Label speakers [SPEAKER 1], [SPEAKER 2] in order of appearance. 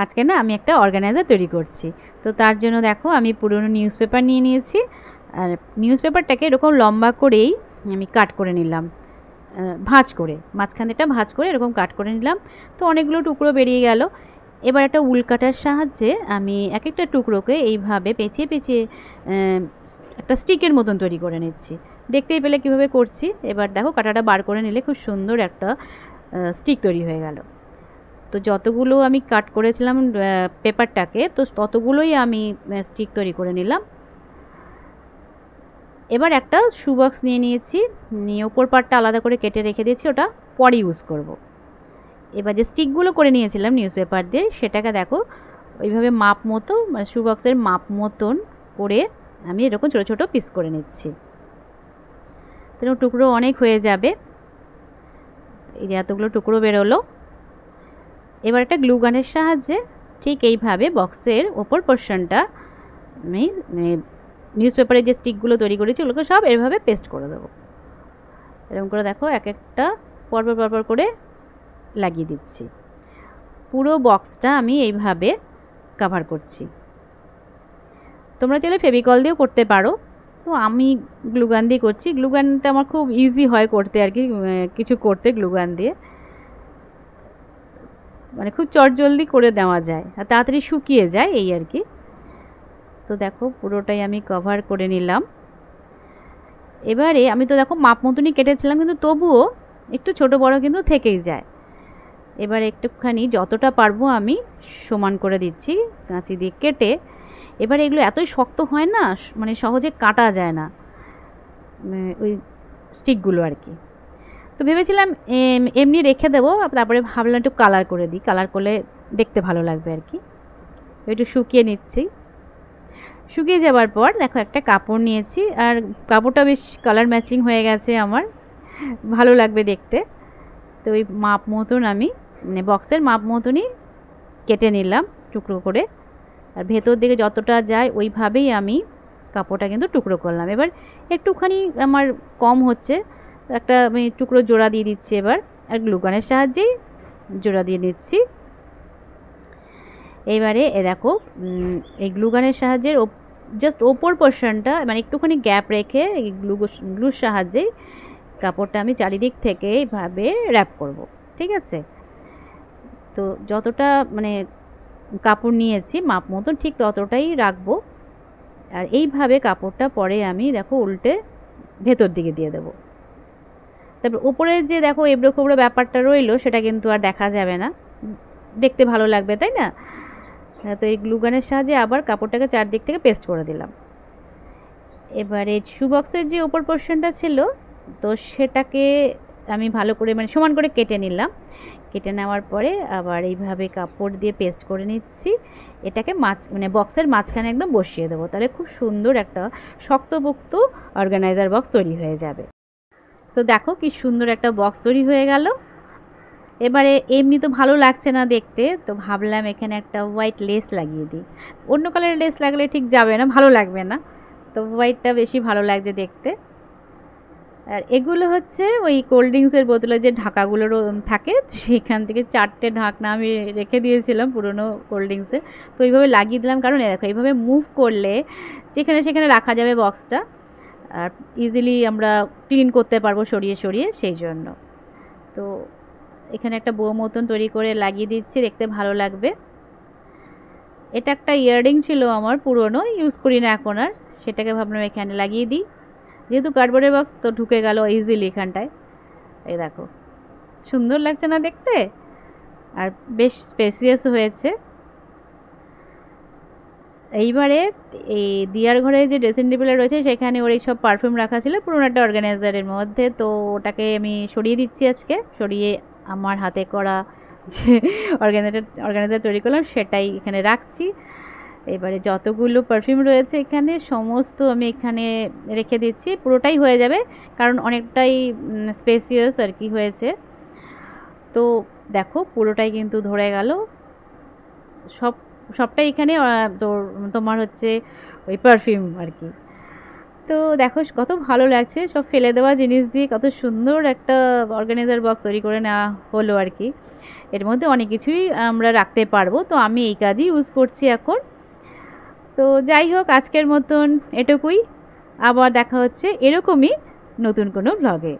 [SPEAKER 1] আজকে না আমি একটা অর্গানাইজার তৈরি করছি। তো তার জন্য দেখো আমি পুরনো নিউজ পেপার নিয়ে নিয়েছি। আর নিউজ পেপারটাকে এরকম লম্বা করেই আমি কাট করে নিলাম, ভাঁজ করে, মাঝখানেটা ভাঁজ করে এরকম কাট করে নিলাম। তো অনেকগুলো টুকরো বেরিয়ে গেল। এবার একটা উল কাটার সাহায্যে আমি এক একটা টুকরোকে এইভাবে পেঁচিয়ে পেঁচিয়ে একটা স্টিকের মতন তৈরি করে নিচ্ছি। দেখতেই পেলে কীভাবে করছি। এবার দেখো কাঁটাটা বার করে নিলে খুব সুন্দর একটা স্টিক তৈরি হয়ে গেল। তো যতগুলো আমি কাট করেছিলাম পেপারটাকে, তো ততগুলোই আমি স্টিক তৈরি করে নিলাম। এবার একটা শু বক্স নিয়ে নিয়েছি, নিয়ে ওপর পার্টটা আলাদা করে কেটে রেখে দিয়েছি, ওটা পরে ইউজ করব। এবার যে স্টিকগুলো করে নিয়েছিলাম নিউজ পেপার দিয়ে, সেটাকে দেখো ওইভাবে মাপ মতো, মানে শু বক্সের মাপ মতন করে আমি এরকম ছোটো ছোটো পিস করে নিচ্ছি। তো টুকরো অনেক হয়ে যাবে। এই যে এতগুলো টুকরো বেরোলো। এবার একটা গ্লু গানের সাহায্যে ঠিক এইভাবে বক্সের ওপর পোর্শনটা আমি নিউজ পেপারের যে স্টিকগুলো তৈরি করেছি ওগুলোকে সব এভাবে পেস্ট করে দেবো। এরকম করে দেখো এক একটা পরপর পরপর করে লাগিয়ে দিচ্ছি। পুরো বক্সটা আমি এইভাবে কভার করছি। তোমরা চাইলে ফেভিকল দিয়েও করতে পারো, তো আমি গ্লুগান দিয়ে করছি। গ্লুগানটা আমার খুব ইজি হয় করতে আর কি, কিছু করতে গ্লুগান দিয়ে মানে খুব চটজলদি করে দেওয়া যায় আর তাড়াতাড়ি শুকিয়ে যায় এই আর কি। তো দেখো পুরোটাই আমি কভার করে নিলাম। এবারে আমি তো দেখো মাপ মতনই কেটেছিলাম, কিন্তু তবুও একটু ছোট বড় কিন্তু থেকেই যায়। এবার একটুখানি যতটা পারবো আমি সমান করে দিচ্ছি কাঁচি দিয়ে কেটে। এবার এগুলো এতই শক্ত হয় না, মানে সহজে কাটা যায় না ওই স্টিকগুলো আর কি। তো ভেবেছিলাম এমনি রেখে দেবো, তারপরে ভাবলাম একটু কালার করে দিই, কালার করলে দেখতে ভালো লাগবে আর কি। একটু শুকিয়ে নিচ্ছি। শুকিয়ে যাবার পর দেখো একটা কাপড় নিয়েছি, আর কাপড়টা বেশ কালার ম্যাচিং হয়ে গেছে আমার, ভালো লাগবে দেখতে। তো ওই মাপ মতন আমি মানে বক্সের মাপ মতনই কেটে নিলাম টুকরো করে, আর ভেতর দিকে যতটা যায় ওইভাবেই আমি কাপড়টা কিন্তু টুকরো করলাম। এবার একটুখানি আমার কম হচ্ছে, একটা আমি টুকরো জোড়া দিয়ে দিচ্ছি এবার, আর গ্লুগানের সাহায্যেই জোড়া দিয়ে নিচ্ছি। এবারে দেখো এই গ্লুগানের সাহায্যে জাস্ট ওপর পোর্শনটা মানে একটুখানি গ্যাপ রেখে এই গ্লুর সাহায্যেই কাপড়টা আমি চারিদিক থেকে এইভাবে র্যাপ করব, ঠিক আছে। তো যতটা মানে কাপড় নিয়েছি মাপ মতো ঠিক ততটাই রাখবো, আর এইভাবে কাপড়টা পরে আমি দেখো উল্টে ভেতর দিকে দিয়ে দেবো। তারপর উপরে যে দেখো এবড়ো খোবড়ো ব্যাপারটা রইলো সেটা কিন্তু আর দেখা যাবে না, দেখতে ভালো লাগবে, তাই না। তো এই গ্লুগানের সাহায্যে আবার কাপড়টাকে চারদিক থেকে পেস্ট করে দিলাম। এবারে শু বক্সের যে ওপর পোর্শনটা ছিল তো সেটাকে আমি ভালো করে মানে সমান করে কেটে নিলাম। কেটে নেওয়ার পরে আবার এইভাবে কাপড় দিয়ে পেস্ট করে নিচ্ছি। এটাকে মানে বক্সের মাঝখানে একদম বসিয়ে দেবো, তাহলে খুব সুন্দর একটা শক্তপোক্ত অর্গানাইজার বক্স তৈরি হয়ে যাবে। তো দেখো কি সুন্দর একটা বক্স তৈরি হয়ে গেল। এবারে এমনি তো ভালো লাগছে না দেখতে, তো ভাবলাম এখানে একটা হোয়াইট লেস লাগিয়ে দিই। অন্য কালারের লেস লাগলে ঠিক যাবে না, ভালো লাগবে না, তো হোয়াইটটা বেশি ভালো লাগছে দেখতে। আর এগুলো হচ্ছে ওই কোল্ড ড্রিঙ্কসের বোতলে যে ঢাকাগুলো থাকে, সেইখান থেকে 4টে ঢাকনা আমি রেখে দিয়েছিলাম পুরনো কোল্ড ড্রিঙ্কসের। তো এইভাবে লাগিয়ে দিলাম, কারণ দেখো এইভাবে মুভ করলে যেখানে সেখানে রাখা যাবে বক্সটা, আর ইজিলি আমরা ক্লিন করতে পারবো সরিয়ে সরিয়ে, সেই জন্য। তো এখানে একটা বো মতন তৈরি করে লাগিয়ে দিচ্ছি, দেখতে ভালো লাগবে। এটা একটা ইয়াররিং ছিল আমার পুরনো, ইউজ করি না এখন আর, সেটাকে ভাবলাম এখানে লাগিয়ে দিই। যেহেতু কার্ডবোর্ডের বক্স তো ঢুকে গেল ইজিলি এখানটায়। এই দেখো সুন্দর লাগছে না দেখতে, আর বেশ স্পেসিয়াস হয়েছে। এইবারে এই দিয়ার ঘরে যে ড্রেসিং টেবিলে রয়েছে সেখানে ওর এইসব পারফিউম রাখা ছিল পুরনো একটা অর্গানাইজারের মধ্যে, তো ওটাকে আমি সরিয়ে দিচ্ছি আজকে। সরিয়ে আমার হাতে করা যে অর্গানাইজার তৈরি করলাম সেটাই এখানে রাখছি। এবারে যতগুলো পারফিউম রয়েছে এখানে সমস্ত আমি এখানে রেখে দিচ্ছি, পুরোটাই হয়ে যাবে কারণ অনেকটাই স্পেসিয়াস আর কি হয়েছে। তো দেখো পুরোটাই কিন্তু ধরে গেল, সবটাই এখানে তোমার হচ্ছে ওই পারফিউম আর কি। তো দেখো কত ভালো লাগছে, সব ফেলে দেওয়া জিনিস দিয়ে কত সুন্দর একটা অর্গানাইজার বক্স তৈরি করে নেওয়া হলো আর কি। এর মধ্যে অনেক কিছুই আমরা রাখতে পারবো, তো আমি এই কাজই ইউজ করছি এখন। তো যাই হোক, আজকের মতন এটুকুই। আবার দেখা হচ্ছে এরকমই নতুন কোনো ব্লগে।